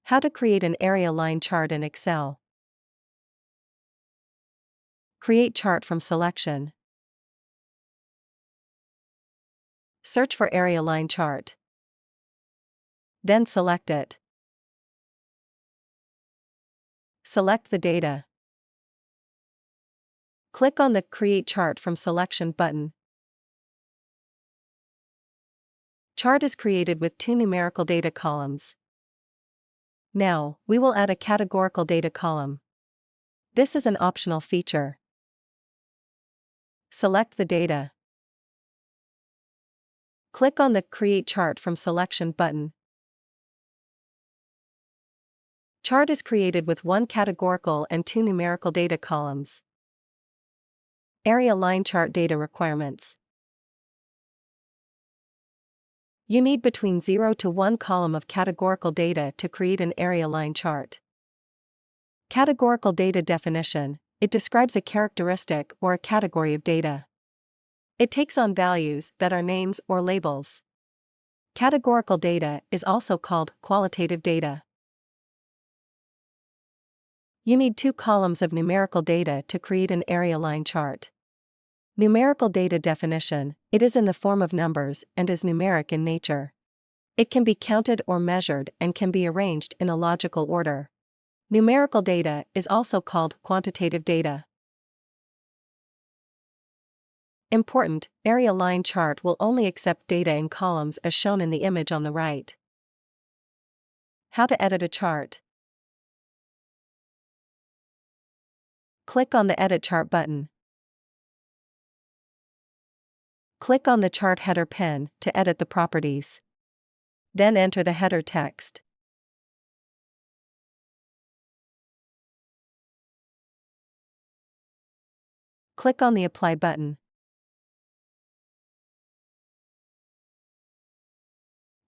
How to create an area line chart in Excel. Create chart from selection. Search for area line chart. Then select it. Select the data. Click on the Create Chart from Selection button. Chart is created with two numerical data columns. Now, we will add a categorical data column. This is an optional feature. Select the data. Click on the Create Chart from Selection button. Chart is created with one categorical and two numerical data columns. Area line chart data requirements. You need between 0 to 1 column of categorical data to create an area line chart. Categorical data definition: it describes a characteristic or a category of data. It takes on values that are names or labels. Categorical data is also called qualitative data. You need 2 columns of numerical data to create an area line chart. Numerical data definition: it is in the form of numbers and is numeric in nature. It can be counted or measured and can be arranged in a logical order. Numerical data is also called quantitative data. Important: area line chart will only accept data in columns as shown in the image on the right. How to edit a chart. Click on the Edit Chart button. Click on the chart header pen to edit the properties. Then enter the header text. Click on the Apply button.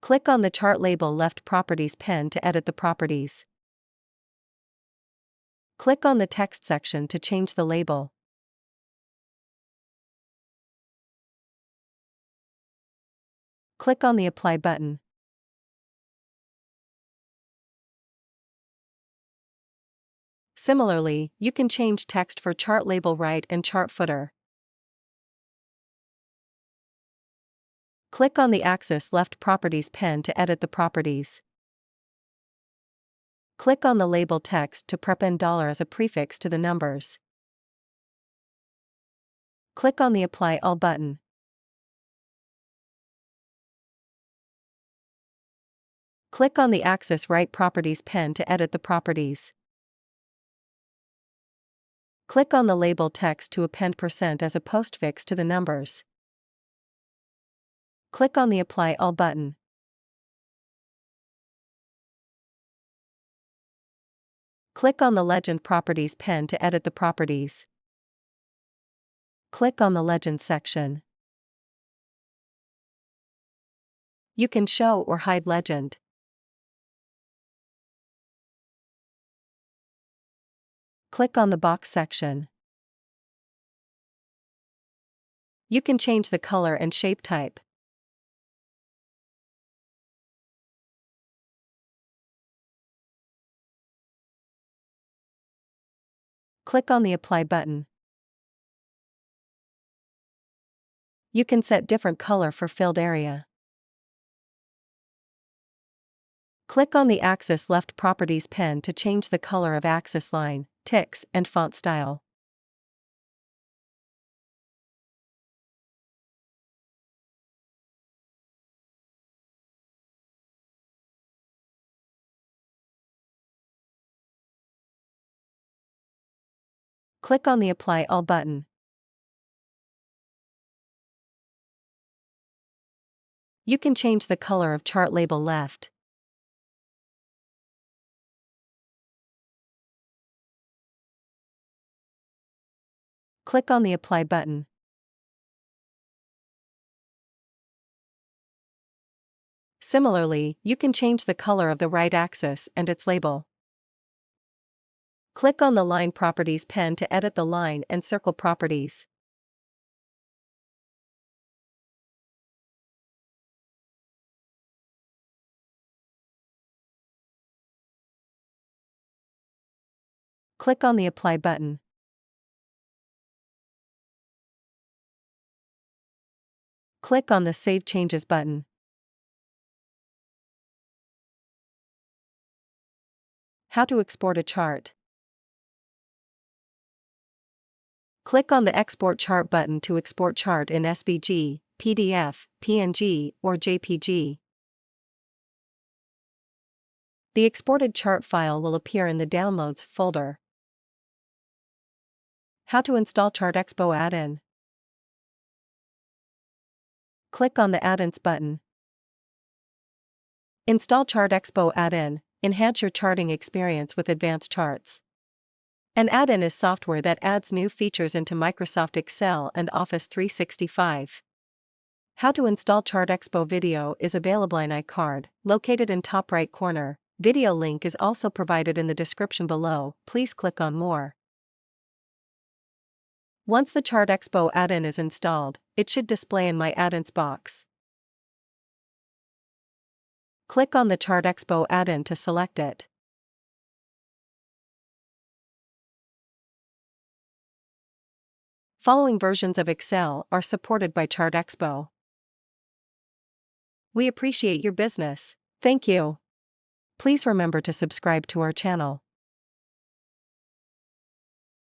Click on the chart label left Properties pen to edit the properties. Click on the text section to change the label. Click on the Apply button. Similarly, you can change text for chart label right and chart footer. Click on the axis left Properties pen to edit the properties. Click on the label text to prep $$ as a prefix to the numbers. Click on the Apply All button. Click on the axis right Properties pen to edit the properties. Click on the label text to append % as a postfix to the numbers. Click on the Apply All button. Click on the Legend Properties pen to edit the properties. Click on the Legend section. You can show or hide legend. Click on the Box section. You can change the color and shape type. Click on the Apply button. You can set different color for filled area. Click on the axis left Properties pen to change the color of axis line, ticks, and font style. Click on the Apply All button. You can change the color of chart label left. Click on the Apply button. Similarly, you can change the color of the right axis and its label. Click on the Line Properties pen to edit the line and circle properties. Click on the Apply button. Click on the Save Changes button. How to export a chart. Click on the Export Chart button to export chart in SVG, PDF, PNG, or JPG. The exported chart file will appear in the Downloads folder. How to install ChartExpo add-in. Click on the Add-ins button. Install ChartExpo add-in, enhance your charting experience with advanced charts. An add-in is software that adds new features into Microsoft Excel and Office 365. How to install ChartExpo video is available in iCard, located in top right corner. Video link is also provided in the description below. Please click on More. Once the ChartExpo add-in is installed, it should display in My Add-ins box. Click on the ChartExpo add-in to select it. Following versions of Excel are supported by ChartExpo. We appreciate your business. Thank you. Please remember to subscribe to our channel.